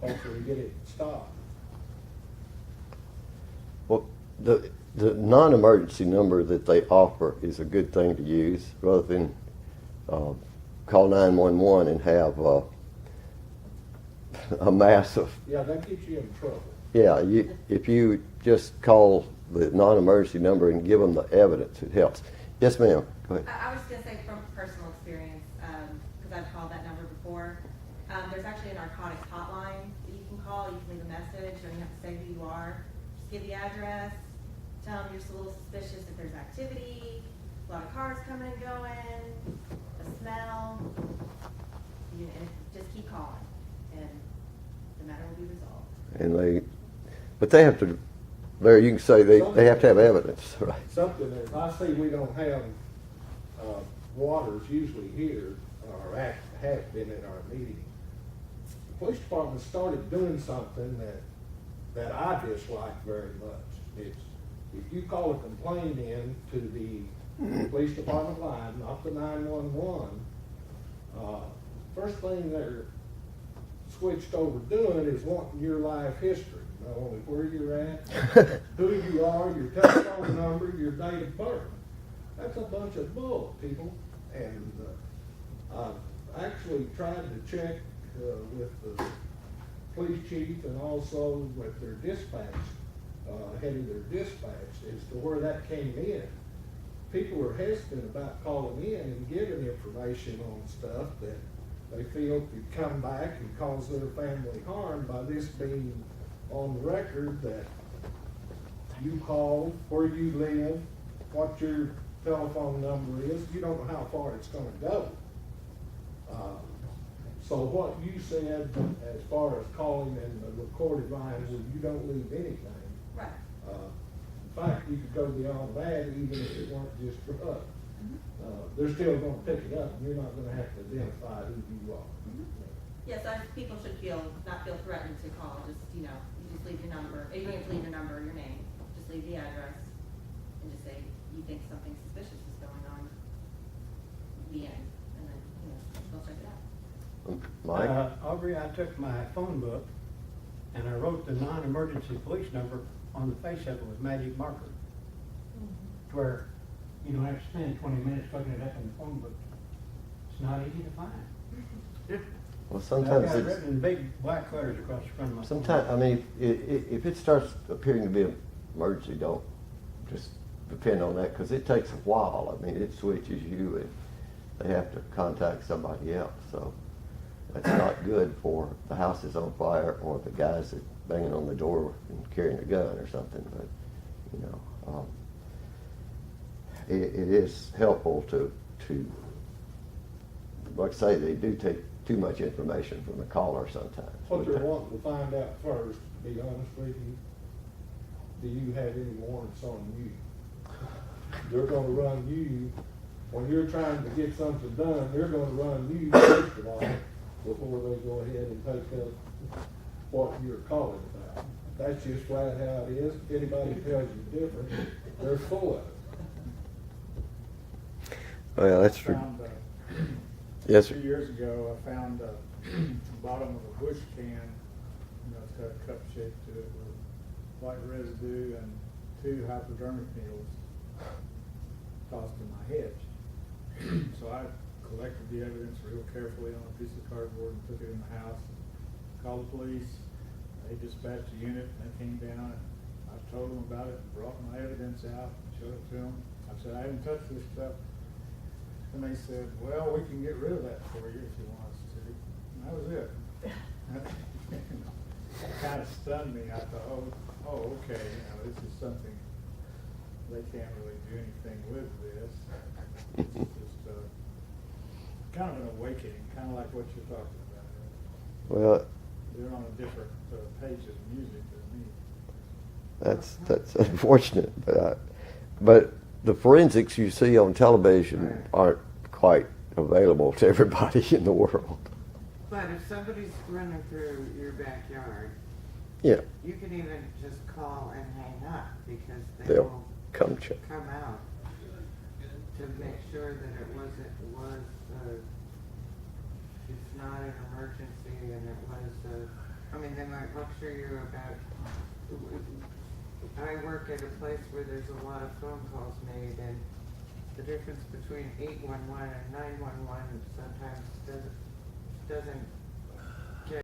hopefully get it stopped. Well, the non-emergency number that they offer is a good thing to use rather than call 911 and have a mass of. Yeah, that gets you in trouble. Yeah, if you just call the non-emergency number and give them the evidence, it helps. Yes, ma'am. Go ahead. I was going to say from personal experience, because I've called that number before, there's actually a narcotics hotline that you can call. You can leave a message. You don't even have to say who you are. Just give the address. Tell them you're just a little suspicious if there's activity, a lot of cars coming and going, a smell. And just keep calling, and the matter will be resolved. But they have to. There, you can say they have to have evidence, right? Something that, if I see we don't have waters usually here, or have been at our meeting, the police department started doing something that I dislike very much. It's, if you call a complaint in to the police department line, not the 911, first thing they're switched over doing is wanting your life history. Not only where you're at, who you are, your telephone number, your date of birth. That's a bunch of bull, people. And I've actually tried to check with the police chief and also with their dispatch, head of their dispatch, as to where that came in. People are hesitant about calling in and giving information on stuff that they feel could come back and cause their family harm by this being on the record that you called, where you live, what your telephone number is. You don't know how far it's going to go. So what you said as far as calling in the recorded lines is you don't leave anything. Right. In fact, you could go beyond that even if it weren't just for us. They're still going to pick it up, and you're not going to have to identify who you are. Yes, people should not feel threatened to call. Just, you just leave your number. You don't have to leave your number or your name. Just leave the address and just say you think something suspicious is going on. The end, and then they'll check it out. Mike? Aubrey, I took my phone book and I wrote the non-emergency police number on the face of it with magic marker, to where you don't have to spend 20 minutes looking it up in the phone book. It's not easy to find. Well, I've sometimes got it it's. written in big black letters across the front of my phone Sometimes, book. I mean, if it starts appearing to be an emergency, don't just depend on that, because it takes a while. I mean, it switches you and they have to contact somebody else. So that's not good for the house is on fire or the guys that banging on the door and carrying a gun or something. But, it is helpful to, like I say, they do take too much information from the caller sometimes. What they're wanting to find out first, to be honest with you, do you have any warrants on you? They're gonna run you, when you're trying to get something done, they're gonna run you first of all, before they go ahead and take up what you're calling about. That's just flat how it is. If anybody tells you different, they're full of it. Well, that's true. Found, Yes, sir. 2 years ago, I found the bottom of a bush can, it's got a cup shape to it with white residue and 2 hypodermic needles tossed in my hedge. So I collected the evidence real carefully on a piece of cardboard and took it in the house, called the police. They dispatched a unit and they came down and I told them about it and brought my evidence out and showed it to them. I said, I haven't touched this stuff. And they said, well, we can get rid of that for you if you want us to. And that was it. It kind of stunned me. I thought, oh, okay, this is something, they can't really do anything with this. It's just kind of an awakening, kind of like what you're talking about. Well, They're on a different page of music than me. that's unfortunate, but the forensics you see on television aren't quite available to everybody in the world. But if somebody's running through your backyard, Yeah, you can even just call and hang up because they'll will come check. come out to make sure that it's not an emergency and it was I mean, they might lecture you about, I work at a place where there's a lot of phone calls made, and the difference between 811 and 911 sometimes doesn't